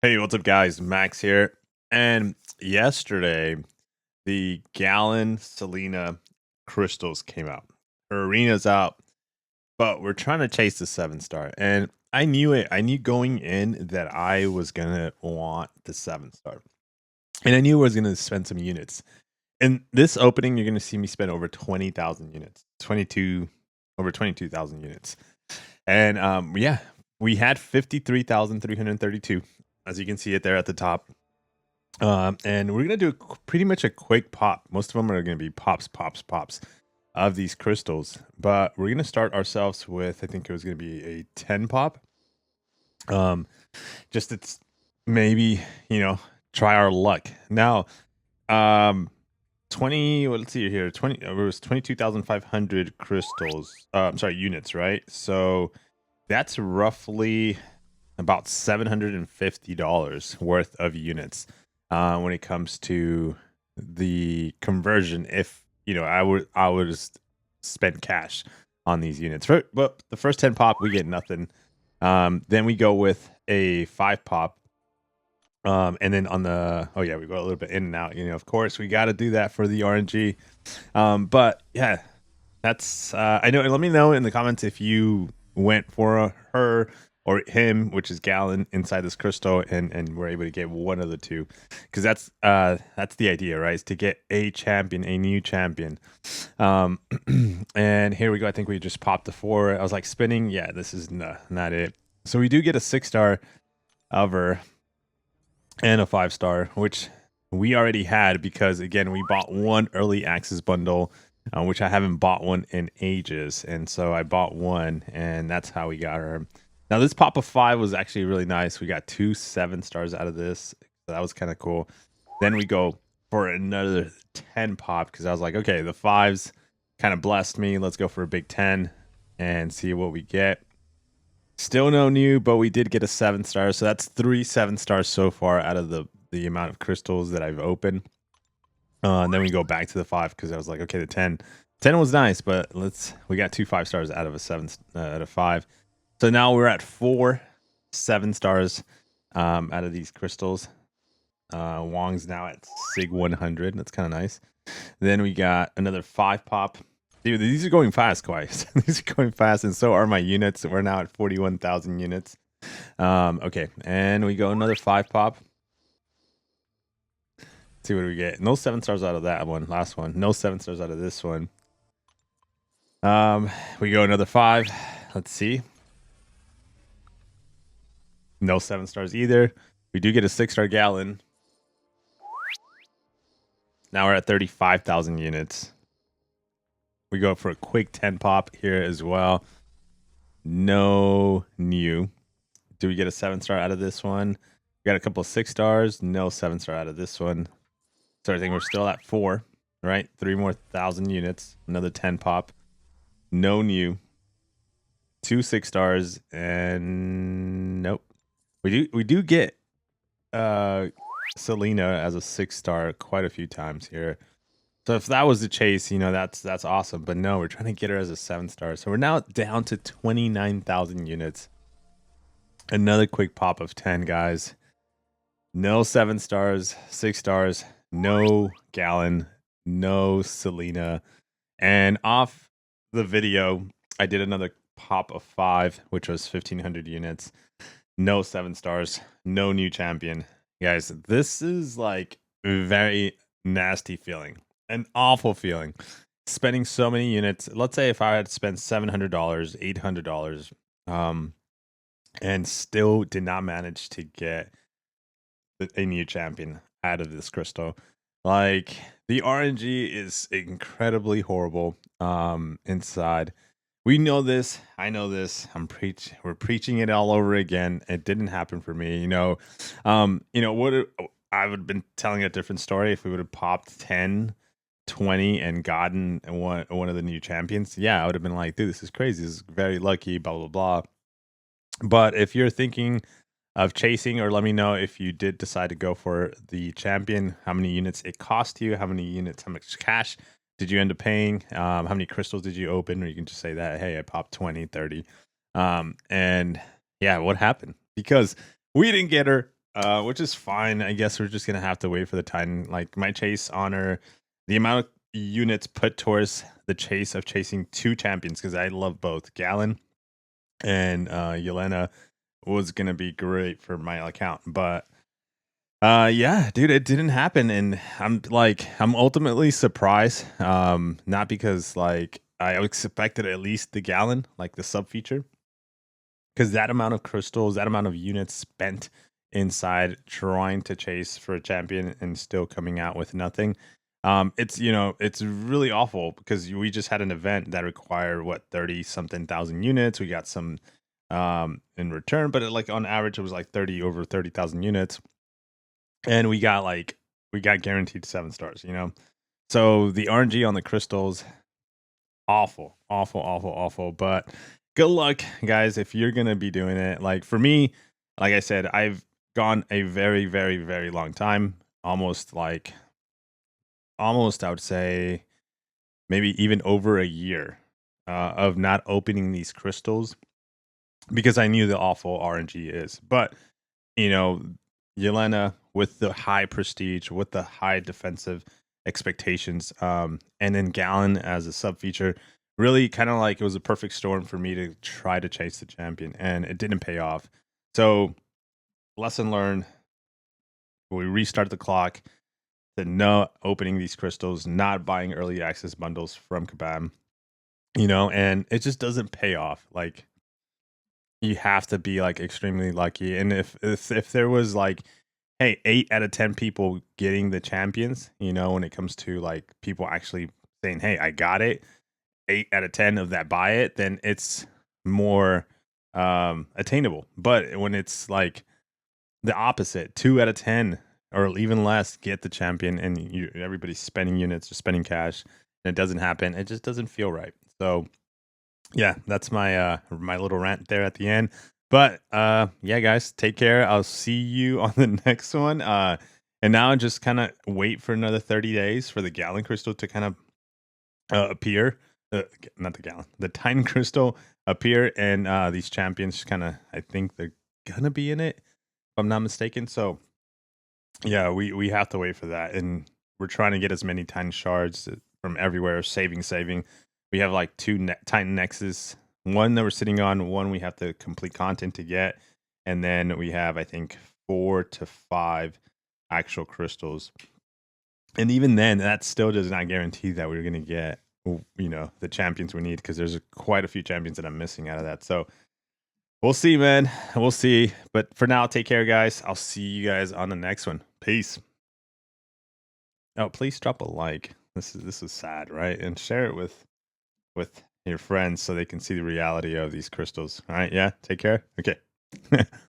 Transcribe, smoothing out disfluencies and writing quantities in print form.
Hey, what's up, guys? Max here. And yesterday, the Gallon Selena crystals came out. Her arena's out, but we're trying to chase the 7 star. And I knew it. I knew going in that I was going to want the 7 star. And I knew I was going to spend some units. In this opening, you're going to see me spend over 20,000 units, over 22,000 units. And yeah, we had 53,332, as you can see it there at the top. And we're gonna do pretty much a quick pop. Most of them are gonna be pops of these crystals, but we're gonna start ourselves with, I think it was gonna be a 10 pop. Um, just it's maybe try our luck now. Um, 20. Well, let's see here. 20. It was 22,500 crystals. I'm sorry, units, right? So that's roughly about $750 worth of units when it comes to the conversion. If I would spend cash on these units. But the first 10 pop, we get nothing. Then we go with a 5 pop. And then on the we go a little bit in and out. Of course, we got to do that for the RNG. But yeah, that's I know. Let me know in the comments if you went for her or him, which is Gallon, inside this crystal, and we're able to get one of the two, because that's the idea, right? Is to get a champion, a new champion. And here we go. I think we just popped the 4. I was like spinning. Yeah, this is not it. So we do get a 6-star of her and a 5-star, which we already had because, again, we bought one early access bundle, which I haven't bought one in ages. And so I bought one, and that's how we got her. Now, this pop of 5 was actually really nice. We got 2 7-stars out of this. So that was kind of cool. Then we go for another 10 pop because I was like, okay, the 5s kind of blessed me. Let's go for a big 10 and see what we get. Still no new, but we did get a 7-star. So that's 3 7-stars so far out of the amount of crystals that I've opened. And then we go back to the 5 because I was like, okay, the 10 was nice, but we got 2 5-stars out of a 7 out of 5. So now we're at 4 7-stars out of these crystals. Wong's now at Sig 100. That's kind of nice. Then we got another 5 pop. Dude, these are going fast, guys. These are going fast, and so are my units. We're now at 41,000 units. Okay, and we go another 5 pop. Let's see what we get. No 7-stars out of that one. Last one. No 7-stars out of this one. We go another 5. Let's see. No 7-stars either. We do get a 6-star Gallon. Now we're at 35,000 units. We go for a quick 10 pop here as well. No new. Do we get a 7-star out of this one? We got a couple of 6-stars. No 7-star out of this one. So I think we're still at 4, right? 3 more 1,000 units. Another 10 pop. No new. 2 6-stars, and nope. We do get Selena as a 6-star quite a few times here. So if that was the chase, that's awesome. But no, we're trying to get her as a 7-star. So we're now down to 29,000 units. Another quick pop of 10, guys. No 7-stars, 6-stars, no Gallon, no Selena. And off the video, I did another pop of 5, which was 1,500 units. No 7-stars, no new champion. Guys, this is like a very nasty feeling. An awful feeling. Spending so many units. Let's say if I had spent $700, $800, and still did not manage to get a new champion out of this crystal. Like, the RNG is incredibly horrible inside. We know this. I know this. We're preaching it all over again. It didn't happen for me. I would have been telling a different story if we would have popped 10, 20 and gotten one of the new champions. Yeah, I would have been like, dude, this is crazy. This is very lucky, blah, blah, blah. But if you're thinking of chasing, or let me know if you did decide to go for the champion, how many units it cost you, how much cash did you end up paying, how many crystals did you open, or you can just say that, hey, I popped 20, 30. And yeah, what happened? Because we didn't get her. which is fine. I guess we're just gonna have to wait for the Titan. Like my chase honor, the amount of units put towards the chase of chasing two champions because I love both Gallon and Yelena was gonna be great for my account, but yeah, dude, it didn't happen, and I'm ultimately surprised. Not because like I expected at least the Gallon, like the sub feature, because that amount of crystals, that amount of units spent inside trying to chase for a champion and still coming out with nothing. It's it's really awful because we just had an event that required what 30 something thousand units. We got some in return, but like on average it was like 30 units, and we got guaranteed 7 stars. So the RNG on the crystals, awful, awful, awful, awful. But good luck, guys, if you're gonna be doing it. Like for me, like I said, I've gone a very, very, very long time, almost I would say maybe even over a year of not opening these crystals because I knew the awful RNG is. But you know, Yelena with the high prestige, with the high defensive expectations, and then Gallon as a sub feature, really kind of like it was a perfect storm for me to try to chase the champion, and it didn't pay off. So, lesson learned: we restart the clock. To no opening these crystals, not buying early access bundles from Kabam, and it just doesn't pay off. Like you have to be like extremely lucky, and if there was like hey, 8 out of 10 people getting the champions, when it comes to like people actually saying, hey, I got it, 8 out of 10 of that buy it, then it's more attainable. But when it's like the opposite, 2 out of 10 or even less get the champion, and everybody's spending units or spending cash, and it doesn't happen, it just doesn't feel right. So yeah, that's my little rant there at the end. But yeah, guys, take care. I'll see you on the next one. And now just kind of wait for another 30 days for the Gallon Crystal to kind of appear. Not the Gallon, the Titan Crystal appear, and these champions kind of, I think they're gonna be in it, if I'm not mistaken. So yeah, we have to wait for that, and we're trying to get as many Titan shards from everywhere, saving. We have like two Titan Nexus, one that we're sitting on, one we have to complete content to get, and then we have I think 4 to 5 actual crystals. And even then, that still does not guarantee that we're gonna get the champions we need, because there's quite a few champions that I'm missing out of that. So we'll see, man. We'll see. But for now, take care, guys. I'll see you guys on the next one. Peace. Oh, please drop a like. This is sad, right? And share it with your friends so they can see the reality of these crystals. All right, yeah. Take care. Okay.